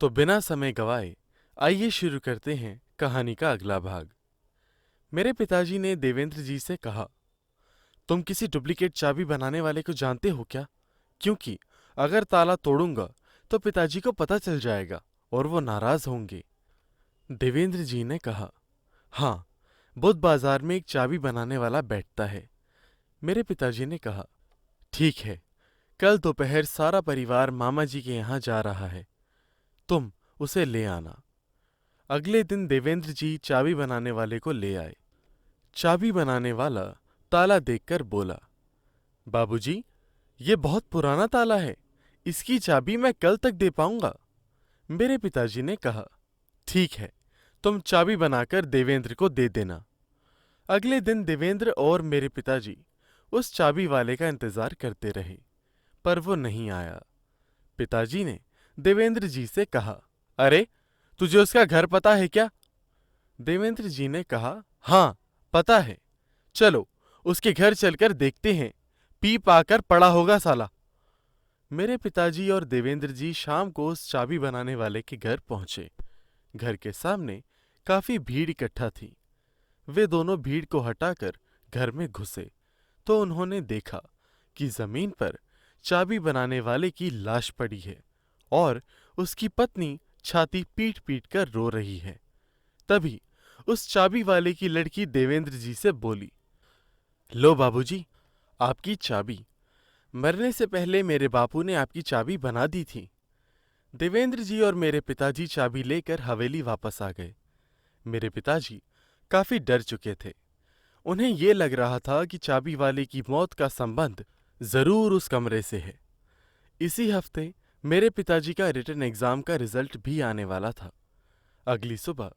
तो बिना समय गवाए आइए शुरू करते हैं कहानी का अगला भाग। मेरे पिताजी ने देवेंद्र जी से कहा, तुम किसी डुप्लीकेट चाबी बनाने वाले को जानते हो क्या? क्योंकि अगर ताला तोड़ूंगा तो पिताजी को पता चल जाएगा और वो नाराज होंगे। देवेंद्र जी ने कहा, हाँ, बुध बाजार में एक चाबी बनाने वाला बैठता है। मेरे पिताजी ने कहा, ठीक है, कल दोपहर सारा परिवार मामा जी के यहाँ जा रहा है, तुम उसे ले आना। अगले दिन देवेंद्र जी चाबी बनाने वाले को ले आए। चाबी बनाने वाला ताला देखकर बोला, बाबूजी, ये बहुत पुराना ताला है, इसकी चाबी मैं कल तक दे पाऊंगा। मेरे पिताजी ने कहा, ठीक है, तुम चाबी बनाकर देवेंद्र को दे देना। अगले दिन देवेंद्र और मेरे पिताजी उस चाबी वाले का इंतजार करते रहे, पर वो नहीं आया। पिताजी ने देवेंद्र जी से कहा, अरे, तुझे उसका घर पता है क्या? देवेंद्र जी ने कहा, हाँ, पता है। चलो, उसके घर चलकर देखते हैं, पी पाकर पड़ा होगा साला। मेरे पिताजी और देवेंद्र जी शाम को उस चाबी बनाने वाले के घर पहुंचे। घर के सामने काफी भीड़ इकट्ठा थी। वे दोनों भीड़ को हटाकर घर में घुसे तो उन्होंने देखा कि जमीन पर चाबी बनाने वाले की लाश पड़ी है और उसकी पत्नी छाती पीट पीट कर रो रही है। तभी उस चाबी वाले की लड़की देवेंद्र जी से बोली, लो बाबूजी, आपकी चाबी। मरने से पहले मेरे बापू ने आपकी चाबी बना दी थी। देवेंद्र जी और मेरे पिताजी चाबी लेकर हवेली वापस आ गए। मेरे पिताजी काफी डर चुके थे। उन्हें ये लग रहा था कि चाबी वाले की मौत का संबंध जरूर उस कमरे से है। इसी हफ्ते मेरे पिताजी का रिटन एग्जाम का रिजल्ट भी आने वाला था। अगली सुबह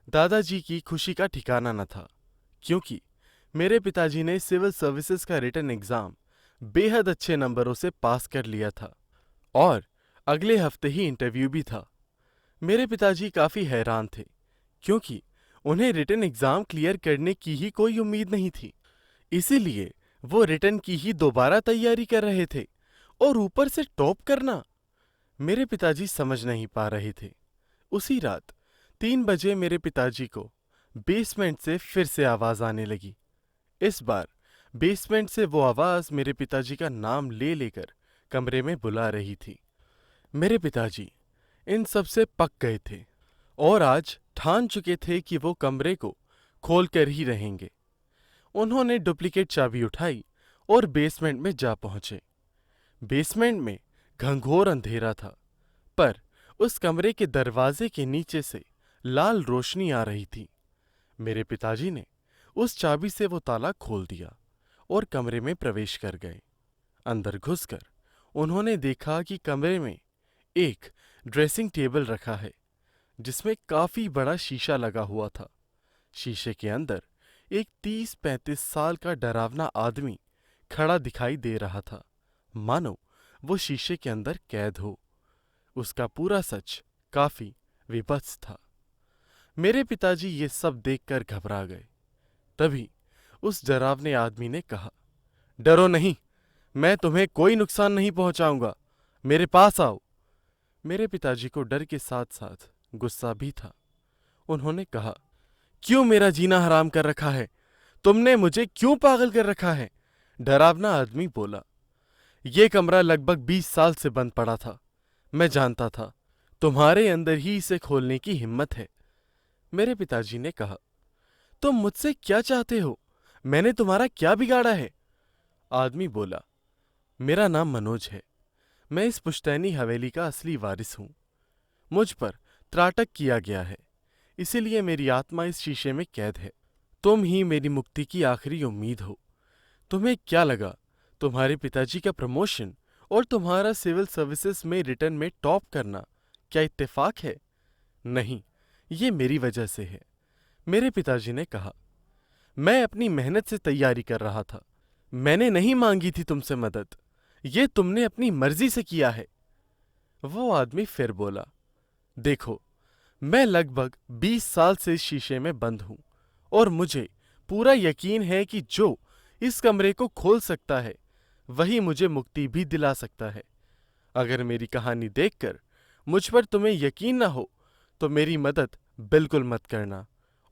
दादाजी की खुशी का ठिकाना न था, क्योंकि मेरे पिताजी ने सिविल सर्विसेज का रिटन एग्जाम बेहद अच्छे नंबरों से पास कर लिया था और अगले हफ्ते ही इंटरव्यू भी था। मेरे पिताजी काफी हैरान थे, क्योंकि उन्हें रिटन एग्जाम क्लियर करने की ही कोई उम्मीद नहीं थी। इसीलिए वो रिटन की ही दोबारा तैयारी कर रहे थे और ऊपर से टॉप करना। मेरे पिताजी समझ नहीं पा रहे थे। उसी रात 3 बजे मेरे पिताजी को बेसमेंट से फिर से आवाज आने लगी। इस बार बेसमेंट से वो आवाज मेरे पिताजी का नाम ले लेकर कमरे में बुला रही थी। मेरे पिताजी इन सब से पक गए थे और आज ठान चुके थे कि वो कमरे को खोल कर ही रहेंगे। उन्होंने डुप्लीकेट चाबी उठाई और बेसमेंट में जा पहुंचे। बेसमेंट में घंघोर अंधेरा था, पर उस कमरे के दरवाजे के नीचे से लाल रोशनी आ रही थी। मेरे पिताजी ने उस चाबी से वो ताला खोल दिया और कमरे में प्रवेश कर गए। अंदर घुसकर उन्होंने देखा कि कमरे में एक ड्रेसिंग टेबल रखा है, जिसमें काफी बड़ा शीशा लगा हुआ था। शीशे के अंदर एक 30-35 साल का डरावना आदमी खड़ा दिखाई दे रहा था, मानो वो शीशे के अंदर कैद हो। उसका पूरा सच काफी विभत्स था। मेरे पिताजी ये सब देखकर घबरा गए। तभी उस डरावने आदमी ने कहा, डरो नहीं, मैं तुम्हें कोई नुकसान नहीं पहुंचाऊंगा, मेरे पास आओ। मेरे पिताजी को डर के साथ साथ गुस्सा भी था। उन्होंने कहा, क्यों मेरा जीना हराम कर रखा है? तुमने मुझे क्यों पागल कर रखा है? डरावना आदमी बोला, ये कमरा लगभग 20 साल से बंद पड़ा था। मैं जानता था तुम्हारे अंदर ही इसे खोलने की हिम्मत है। मेरे पिताजी ने कहा, तुम मुझसे क्या चाहते हो? मैंने तुम्हारा क्या बिगाड़ा है? आदमी बोला, मेरा नाम मनोज है। मैं इस पुश्तैनी हवेली का असली वारिस हूं। मुझ पर त्राटक किया गया है, इसीलिए मेरी आत्मा इस शीशे में कैद है। तुम ही मेरी मुक्ति की आखिरी उम्मीद हो। तुम्हें क्या लगा तुम्हारे पिताजी का प्रमोशन और तुम्हारा सिविल सर्विसेज में रिटर्न में टॉप करना क्या इत्तेफाक है? नहीं, ये मेरी वजह से है। मेरे पिताजी ने कहा, मैं अपनी मेहनत से तैयारी कर रहा था। मैंने नहीं मांगी थी तुमसे मदद, ये तुमने अपनी मर्जी से किया है। वो आदमी फिर बोला, देखो, मैं लगभग 20 साल से इस शीशे में बंद हूं और मुझे पूरा यकीन है कि जो इस कमरे को खोल सकता है वही मुझे मुक्ति भी दिला सकता है। अगर मेरी कहानी देखकर मुझ पर तुम्हें यकीन ना हो तो मेरी मदद बिल्कुल मत करना,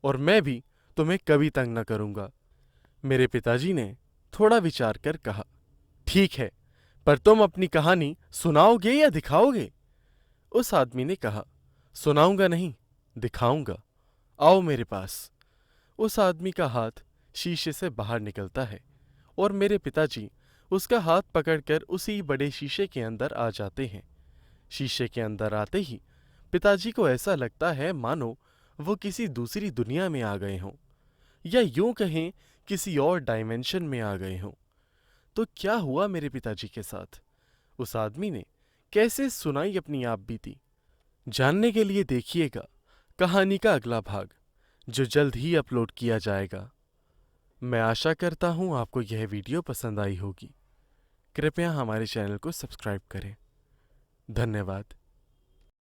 और मैं भी तुम्हें कभी तंग न करूंगा। मेरे पिताजी ने थोड़ा विचार कर कहा, ठीक है, पर तुम अपनी कहानी सुनाओगे या दिखाओगे? उस आदमी ने कहा, सुनाऊंगा नहीं, दिखाऊंगा। आओ मेरे पास। उस आदमी का हाथ शीशे से बाहर निकलता है और मेरे पिताजी उसका हाथ पकड़कर उसी बड़े शीशे के अंदर आ जाते हैं। शीशे के अंदर आते ही पिताजी को ऐसा लगता है मानो वो किसी दूसरी दुनिया में आ गए हों, या यूं कहें किसी और डायमेंशन में आ गए हों। तो क्या हुआ मेरे पिताजी के साथ? उस आदमी ने कैसे सुनाई अपनी आप बीती? जानने के लिए देखिएगा कहानी का अगला भाग, जो जल्द ही अपलोड किया जाएगा। मैं आशा करता हूँ आपको यह वीडियो पसंद आई होगी। कृपया हमारे चैनल को सब्सक्राइब करें। धन्यवाद।